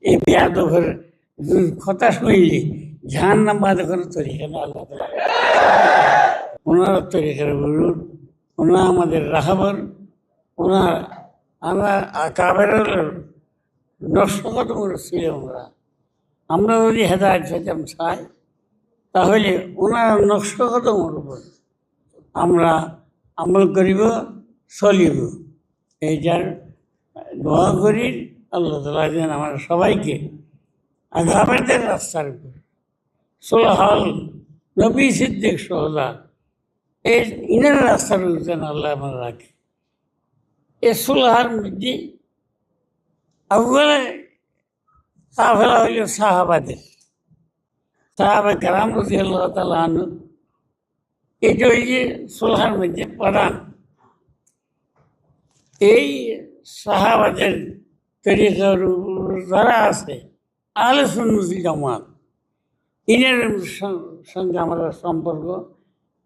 এই বেয়াদবের কথা শুনলে জাহান্নাম বাদ করে তরিকা না, আল্লাহ তাআলা ওনার তরিকার বলুন, ওনার আমাদের রাহাবর, ওনার আমরা কাবের নষ্ট ছিল। আমরা যদি হেদায়ত পেতাম চাই, তাহলে ওনার নকশ কদমের উপর আমরা আমল করিব, চলিব। এইটার দোয়া করি আল্লাহ তাআলা যেন আমরা সবাইকে আগামীদের রাস্তার উপর সোলহাল নবী সিদ্দিক সোহদা এই ইনার রাস্তার উপর যেন আল্লাহ আমরা রাখে। এই সোলহার মধ্যে আউ্বালে কাফেলা হইল সাহাবাদের, সাহাবা কেরাম রাদিয়াল্লাহু তাআলা আনহু। এটা হইছে সোলহার মধ্যে প্রধান। এই সাহাবাদের তরিকার যারা আছে আহলে সুন্নাত ওয়াল জামাত, ইনার সঙ্গে আমরা সম্পর্ক,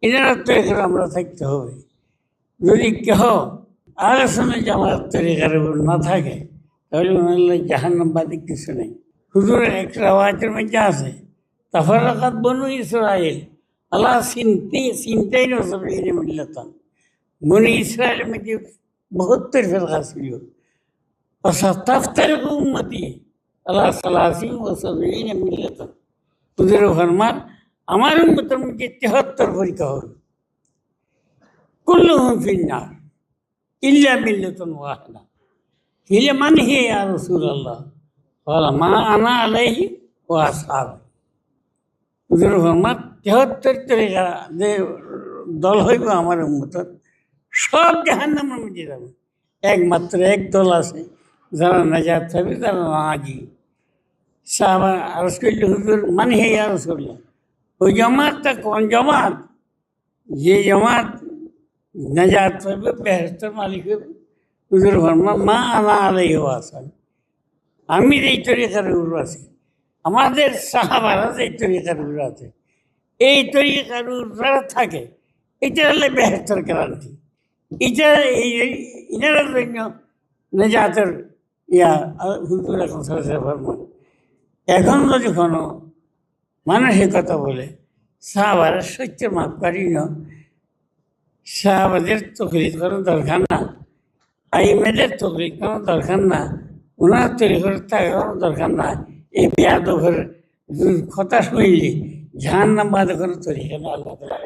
ইনার তরিকার আমরা থাকতে হবে। যদি কেহ আহলে সুন্নাত জামাত তরিকার উপর না থাকে, তাহলে ওনার জাহান্নামবাদী কিছু নেই। হুজুরের এক রাওয়ায়াতের মধ্যে আছে, তাফাররাকাত বনু ইসরাইল আলা সিনতাইন ওয়া সাবঈনা মিল্লাতান। বনু ইসরাইলের মধ্যে 72 ফিরকা ছিল। وستفترق উম্মতি আলা সালাসিন ওয়া সাবঈনা মিল্লাতান। হুজুর ফরমান, আমার উম্মতের মধ্যে 73 ফিরকা হবে, কুল্লুহুম ফিন্নার ইল্লা মিল্লাতান ওয়াহিদা। হিয়া মান হিয়া ইয়া রাসূলুল্লাহ? ক্বালা মা আনা আলাইহি ওয়া আসহাবি। হুজুর ফরমান, 73 তরিকা যে দল হইব আমার উম্মতের, সব জাহান্নামের মধ্যে যাবে। একমাত্র এক দল আছে যারা নাজাত হবে, তারা নাজি। সাহাবা আরজ করল, হুজুর মান হিয়া ইয়া রাসূলুল্লাহ? ওই জামাতটা কোন জামাত? যে জামাত নাজাত হবে, বেহেশতের মালিক হবে। হুজুর ফরমান, মা আনা আলাইহি ওয়া আসহাবি। আমি এই তরিকার উপর আছি, আমাদের সাহাবারা এই তরিকার উপর আছে। এই তরিকার উপর যারা থাকে, এটা হলে বেহেশতের গ্যারান্টি। এটা ইনার জন্য নাজাতের হুজুর এখন ফরমান। এখন যদি কোনো মানুষের কথা বলে, সাহাবারা সত্য মাফ করি না, সাহাবাদের তকলিদ করার দরকার না, আইমেদের তকলিদ করার দরকার না, ওনার তরিকার থাকার দরকার না। এই বেয়াদবের কথা শুনলে জাহান্নাম বাদ করে তরিকা না, আল্লাহ তাআলা